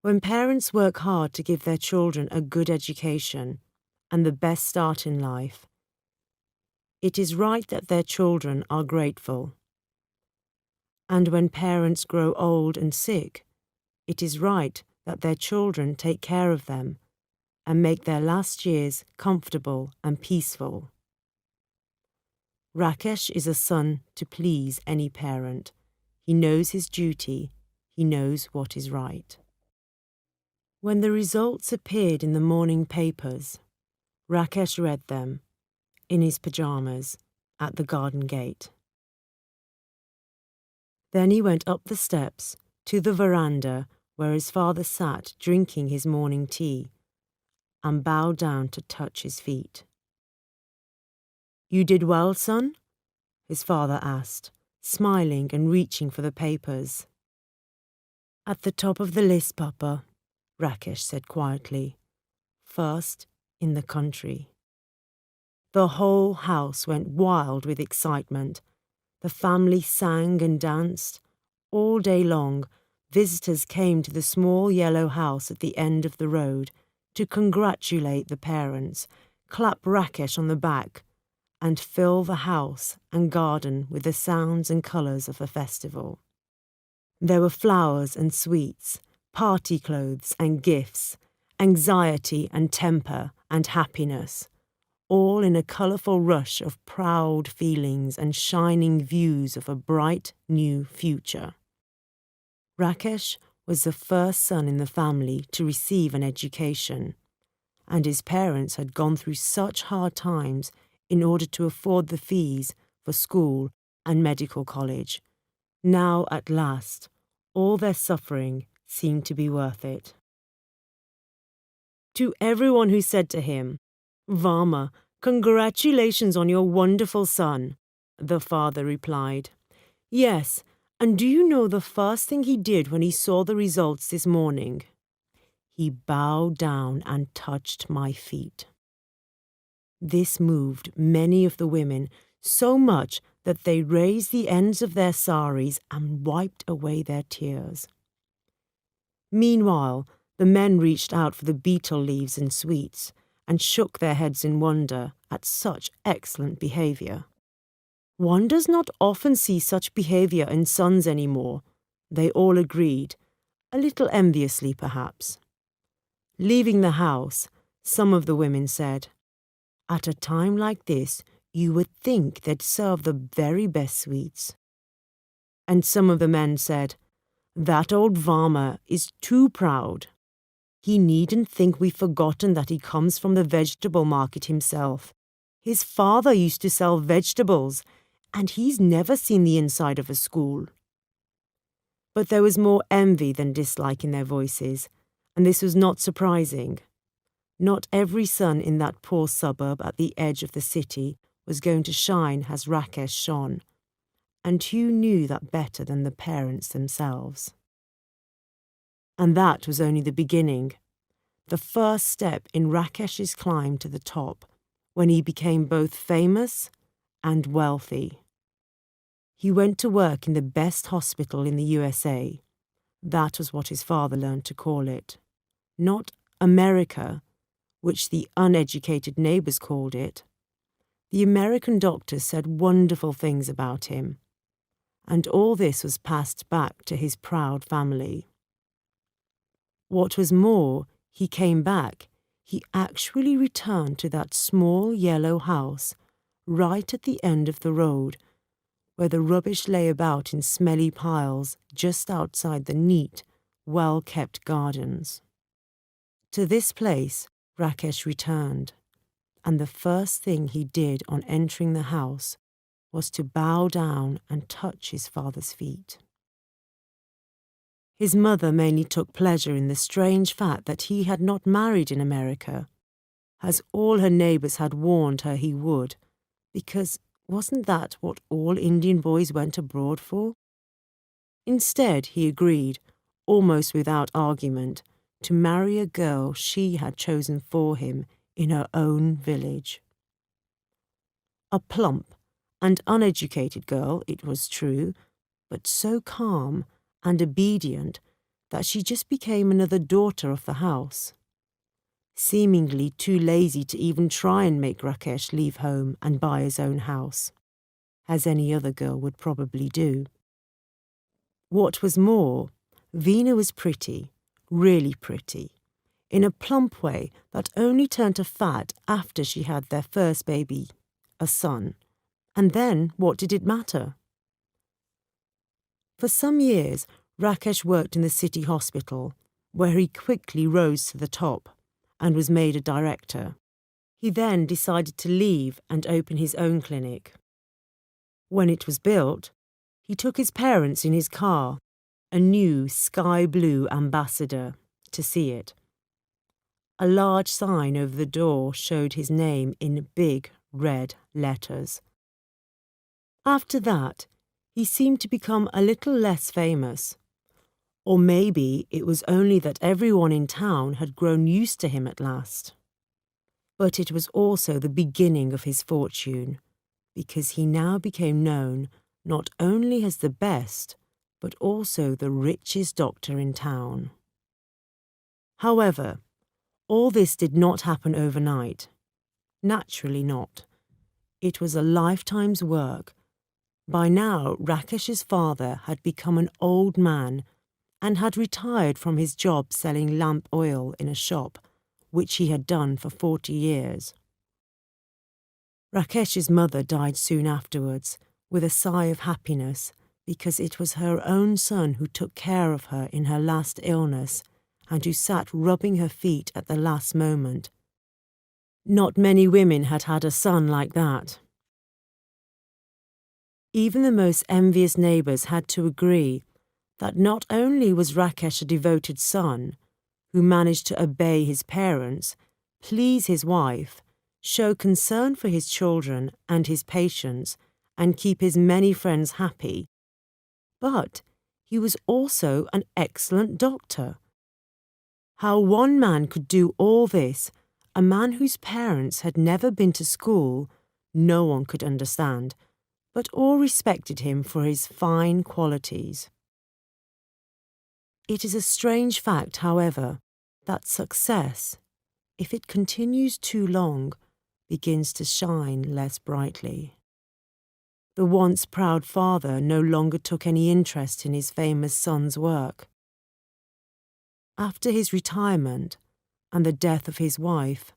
When parents work hard to give their children a good education and the best start in life, it is right that their children are grateful. And when parents grow old and sick, it is right that their children take care of them and make their last years comfortable and peaceful. Rakesh is a son to please any parent. He knows his duty. He knows what is right. When the results appeared in the morning papers, Rakesh read them, in his pyjamas, at the garden gate. Then he went up the steps to the veranda where his father sat drinking his morning tea, and bowed down to touch his feet. "You did well, son?" his father asked, smiling and reaching for the papers. "At the top of the list, Papa," Rakesh said quietly. "First in the country." The whole house went wild with excitement. The family sang and danced. All day long, visitors came to the small yellow house at the end of the road to congratulate the parents, clap Rakesh on the back, and fill the house and garden with the sounds and colours of a festival. There were flowers and sweets, party clothes and gifts, anxiety and temper and happiness, all in a colourful rush of proud feelings and shining views of a bright new future. Rakesh was the first son in the family to receive an education, and his parents had gone through such hard times in order to afford the fees for school and medical college. Now, at last, all their suffering seemed to be worth it. To everyone who said to him, "Varma, congratulations on your wonderful son," the father replied, "Yes, and do you know the first thing he did when he saw the results this morning? He bowed down and touched my feet." This moved many of the women so much that they raised the ends of their saris and wiped away their tears. Meanwhile, the men reached out for the betel leaves and sweets and shook their heads in wonder at such excellent behaviour. One does not often see such behaviour in sons anymore, they all agreed, a little enviously perhaps. Leaving the house, some of the women said, "At a time like this, you would think they'd serve the very best sweets." And some of the men said, "That old Varma is too proud. He needn't think we've forgotten that he comes from the vegetable market himself. His father used to sell vegetables, and he's never seen the inside of a school." But there was more envy than dislike in their voices, and this was not surprising. Not every son in that poor suburb at the edge of the city was going to shine as Rakesh shone, and who knew that better than the parents themselves? And that was only the beginning, the first step in Rakesh's climb to the top, when he became both famous and wealthy. He went to work in the best hospital in the USA. That was what his father learned to call it. Not America, which the uneducated neighbours called it. The American doctors said wonderful things about him. And all this was passed back to his proud family. What was more, he came back. He actually returned to that small yellow house, right at the end of the road, where the rubbish lay about in smelly piles just outside the neat, well-kept gardens. To this place Rakesh returned, and the first thing he did on entering the house was to bow down and touch his father's feet. His mother mainly took pleasure in the strange fact that he had not married in America, as all her neighbours had warned her he would, because wasn't that what all Indian boys went abroad for? Instead, he agreed, almost without argument, to marry a girl she had chosen for him in her own village. A plump and uneducated girl, it was true, but so calm and obedient that she just became another daughter of the house, seemingly too lazy to even try and make Rakesh leave home and buy his own house, as any other girl would probably do. What was more, Veena was pretty, really pretty, in a plump way that only turned to fat after she had their first baby, a son. And then what did it matter? For some years, Rakesh worked in the city hospital, where he quickly rose to the top and was made a director. He then decided to leave and open his own clinic. When it was built, he took his parents in his car, a new sky blue Ambassador, to see it. A large sign over the door showed his name in big red letters. After that, he seemed to become a little less famous. Or maybe it was only that everyone in town had grown used to him at last. But it was also the beginning of his fortune, because he now became known not only as the best, but also the richest doctor in town. However, all this did not happen overnight. Naturally not. It was a lifetime's work. By now, Rakesh's father had become an old man and had retired from his job selling lamp oil in a shop, which he had done for 40 years. Rakesh's mother died soon afterwards, with a sigh of happiness, because it was her own son who took care of her in her last illness and who sat rubbing her feet at the last moment. Not many women had had a son like that. Even the most envious neighbours had to agree that not only was Rakesh a devoted son, who managed to obey his parents, please his wife, show concern for his children and his patients, and keep his many friends happy, but he was also an excellent doctor. How one man could do all this, a man whose parents had never been to school, no one could understand, but all respected him for his fine qualities. It is a strange fact, however, that success, if it continues too long, begins to shine less brightly. The once proud father no longer took any interest in his famous son's work. After his retirement and the death of his wife,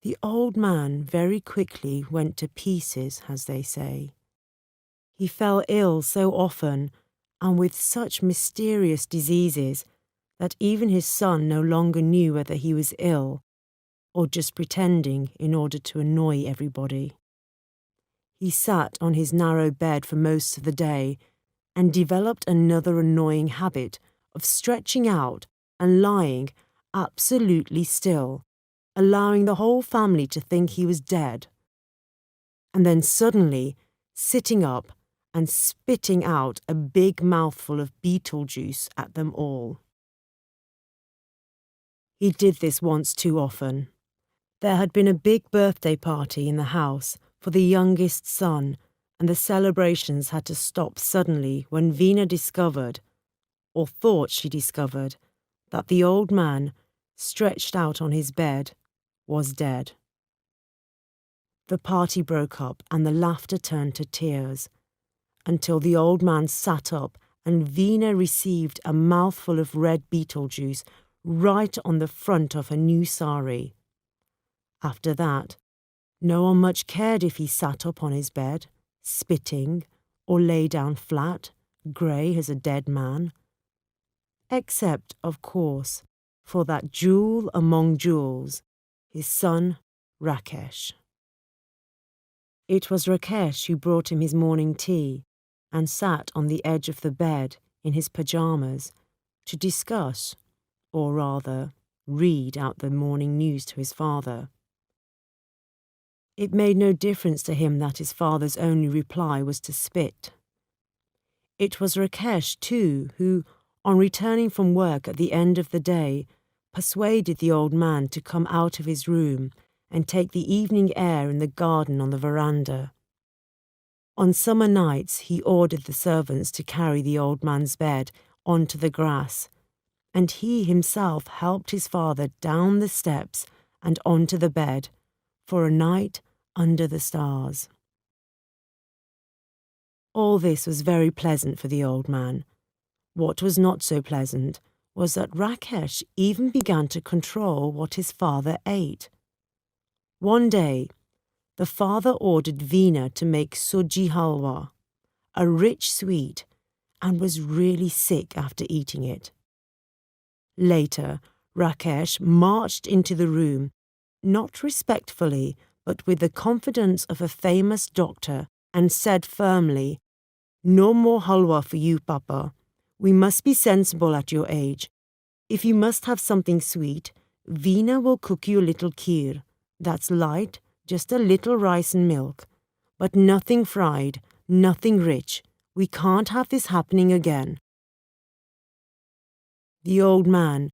the old man very quickly went to pieces, as they say. He fell ill so often and with such mysterious diseases that even his son no longer knew whether he was ill or just pretending in order to annoy everybody. He sat on his narrow bed for most of the day and developed another annoying habit of stretching out and lying absolutely still, allowing the whole family to think he was dead. And then suddenly sitting up and spitting out a big mouthful of beetle juice at them all. He did this once too often. There had been a big birthday party in the house for the youngest son, and the celebrations had to stop suddenly when Veena discovered, or thought she discovered, that the old man, stretched out on his bed, was dead. The party broke up and the laughter turned to tears, until the old man sat up and Veena received a mouthful of red beetle juice right on the front of her new sari. After that, no one much cared if he sat up on his bed, spitting, or lay down flat, grey as a dead man. Except, of course, for that jewel among jewels, his son Rakesh. It was Rakesh who brought him his morning tea and sat on the edge of the bed in his pyjamas to discuss, or rather, read out the morning news to his father. It made no difference to him that his father's only reply was to spit. It was Rakesh, too, who, on returning from work at the end of the day, persuaded the old man to come out of his room and take the evening air in the garden on the veranda. On summer nights he ordered the servants to carry the old man's bed onto the grass and he himself helped his father down the steps and onto the bed for a night under the stars. All this was very pleasant for the old man. What was not so pleasant was that Rakesh even began to control what his father ate. One day, the father ordered Veena to make suji halwa, a rich sweet, and was really sick after eating it. Later, Rakesh marched into the room, not respectfully, but with the confidence of a famous doctor, and said firmly, "No more halwa for you, Papa. We must be sensible at your age. If you must have something sweet, Veena will cook you a little kheer. That's light, just a little rice and milk. But nothing fried, nothing rich. We can't have this happening again." The old man,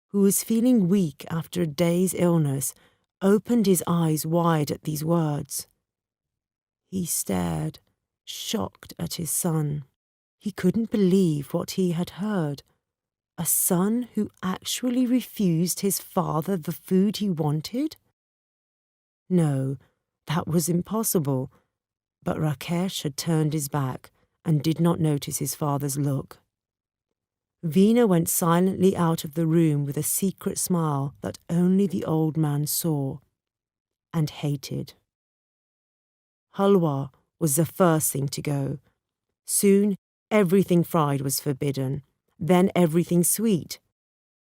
who was feeling weak after a day's illness, opened his eyes wide at these words. He stared, shocked at his son. He couldn't believe what he had heard. A son who actually refused his father the food he wanted? No, that was impossible. But Rakesh had turned his back and did not notice his father's look. Veena went silently out of the room with a secret smile that only the old man saw and hated. Halwa was the first thing to go. Soon everything fried was forbidden, then everything sweet,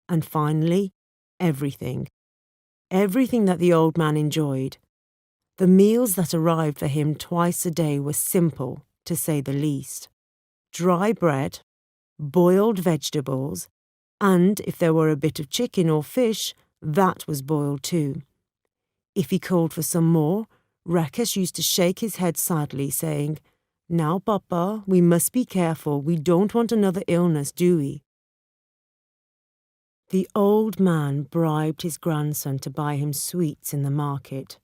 and finally everything. Everything that the old man enjoyed. The meals that arrived for him twice a day were simple, to say the least. Dry bread, boiled vegetables, and if there were a bit of chicken or fish, that was boiled too. If he called for some more, Rakesh used to shake his head sadly, saying, "Now, Papa, we must be careful. We don't want another illness, do we?" The old man bribed his grandson to buy him sweets in the market.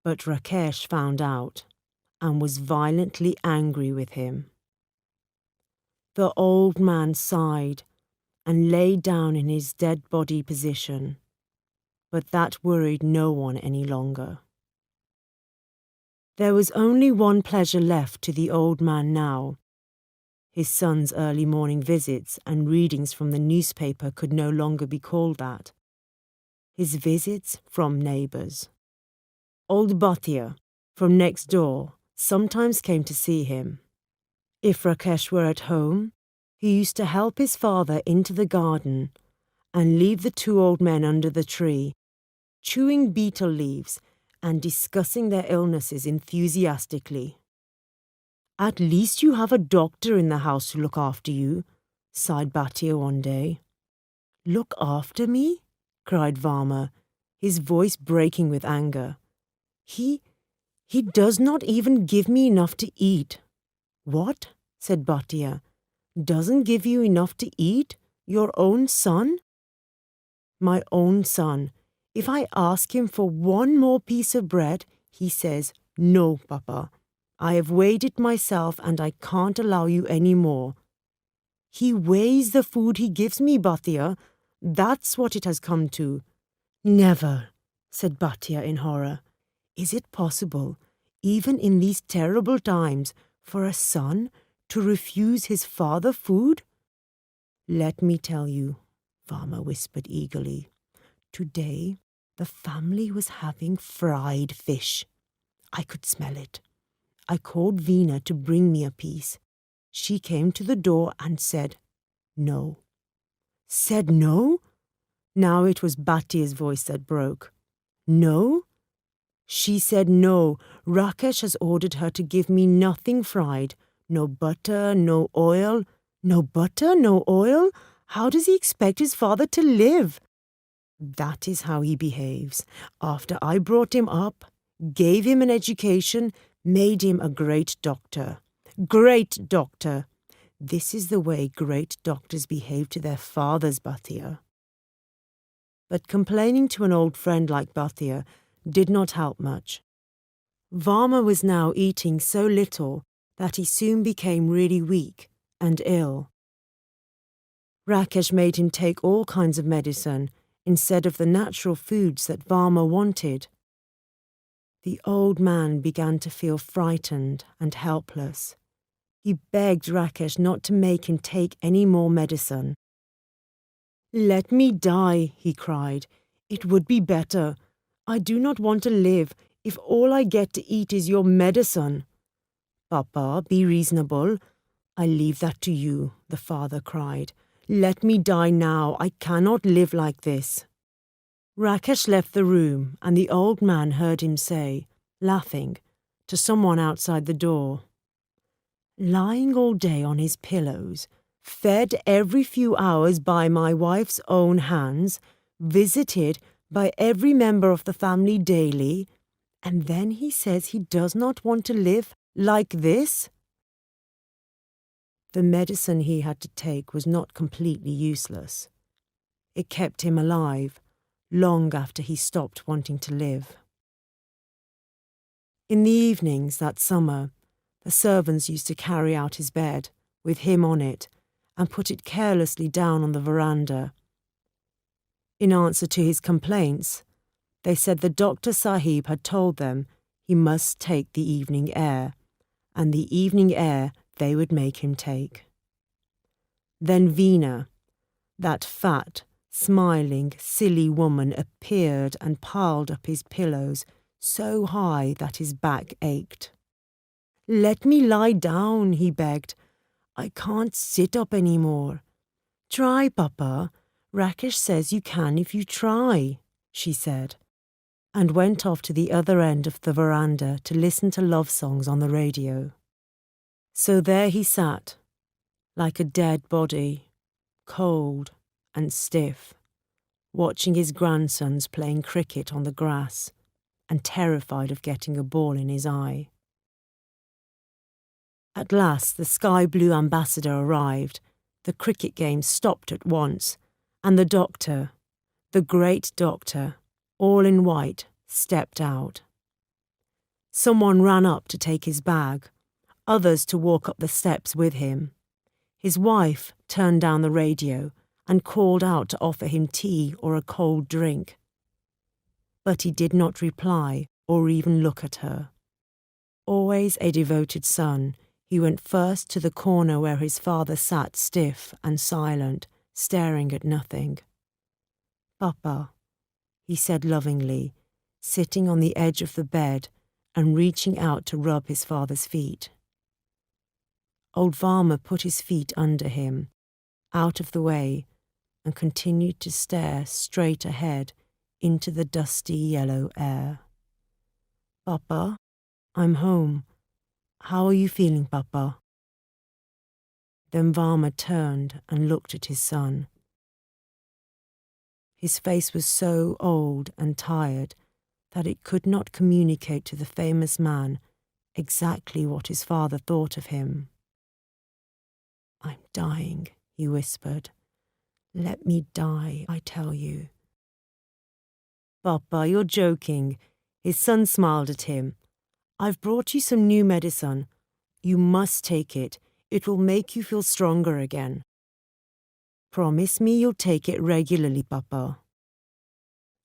But Rakesh found out and was violently angry with him. The old man sighed and lay down in his dead body position, but that worried no one any longer. There was only one pleasure left to the old man now. His son's early morning visits and readings from the newspaper could no longer be called that. His visits from neighbours. Old Bhatia, from next door, sometimes came to see him. If Rakesh were at home, he used to help his father into the garden and leave the two old men under the tree, chewing betel leaves and discussing their illnesses enthusiastically. "At least you have a doctor in the house to look after you," sighed Bhatia one day. "Look after me?" cried Varma, his voice breaking with anger. He does not even give me enough to eat." "What?" said Bhatia. "Doesn't give you enough to eat? Your own son?" "My own son. If I ask him for one more piece of bread, he says, 'No, Papa. I have weighed it myself and I can't allow you any more.' He weighs the food he gives me, Bhatia. That's what it has come to." "Never," said Bhatia in horror. "Is it possible, even in these terrible times, for a son to refuse his father food?" "Let me tell you," Varma whispered eagerly. "Today, the family was having fried fish. I could smell it. I called Veena to bring me a piece. She came to the door and said, 'No.'" "Said no?" Now it was Bhatia's voice that broke. "No?" "She said no. Rakesh has ordered her to give me nothing fried. No butter, no oil." "No butter, no oil? How does he expect his father to live?" "That is how he behaves. After I brought him up, gave him an education, made him a great doctor." "Great doctor! This is the way great doctors behave to their fathers, Bhatia." But complaining to an old friend like Bhatia did not help much. Varma was now eating so little that he soon became really weak and ill. Rakesh made him take all kinds of medicine instead of the natural foods that Varma wanted. The old man began to feel frightened and helpless. He begged Rakesh not to make him take any more medicine. "Let me die," he cried. "It would be better. I do not want to live if all I get to eat is your medicine." "Papa, be reasonable. I leave that to you," the father cried. "Let me die now. I cannot live like this." Rakesh left the room, and the old man heard him say, laughing, to someone outside the door, "Lying all day on his pillows, fed every few hours by my wife's own hands, visited by every member of the family daily, and then he says he does not want to live like this?" The medicine he had to take was not completely useless. It kept him alive, long after he stopped wanting to live. In the evenings that summer, the servants used to carry out his bed, with him on it, and put it carelessly down on the veranda. In answer to his complaints, they said the Doctor Sahib had told them he must take the evening air, and the evening air they would make him take. Then Veena, that fat, smiling, silly woman, appeared and piled up his pillows so high that his back ached. "Let me lie down," he begged. "I can't sit up any more." "Try, Papa. Rakesh says you can if you try," she said, and went off to the other end of the veranda to listen to love songs on the radio. So there he sat, like a dead body, cold and stiff, watching his grandsons playing cricket on the grass, and terrified of getting a ball in his eye. At last the sky blue ambassador arrived. The cricket game stopped at once, and the doctor, the great doctor, all in white, stepped out. Someone ran up to take his bag, others to walk up the steps with him. His wife turned down the radio and called out to offer him tea or a cold drink. But he did not reply or even look at her. Always a devoted son, he went first to the corner where his father sat stiff and silent, staring at nothing. "Papa," he said lovingly, sitting on the edge of the bed and reaching out to rub his father's feet. Old Varma put his feet under him, out of the way, and continued to stare straight ahead into the dusty yellow air. "Papa, I'm home. How are you feeling, Papa?" Then Varma turned and looked at his son. His face was so old and tired that it could not communicate to the famous man exactly what his father thought of him. "I'm dying," he whispered. "Let me die, I tell you." "Papa, you're joking." His son smiled at him. "I've brought you some new medicine. You must take it. It will make you feel stronger again. Promise me you'll take it regularly, Papa."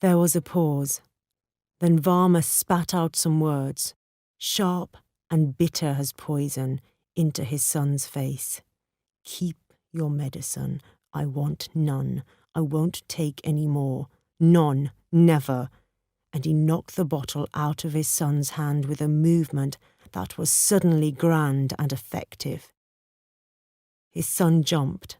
There was a pause. Then Varma spat out some words, sharp and bitter as poison, into his son's face. "Keep your medicine. I want none. I won't take any more. None. Never." And he knocked the bottle out of his son's hand with a movement that was suddenly grand and effective. His son jumped.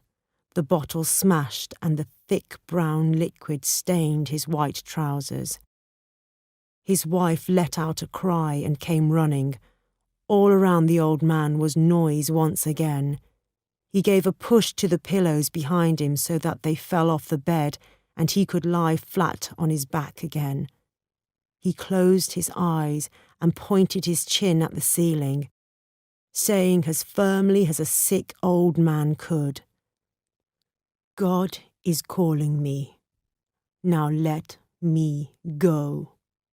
The bottle smashed and the thick brown liquid stained his white trousers. His wife let out a cry and came running. All around the old man was noise once again. He gave a push to the pillows behind him so that they fell off the bed and he could lie flat on his back again. He closed his eyes and pointed his chin at the ceiling, saying as firmly as a sick old man could, "God is calling me. Now let me go."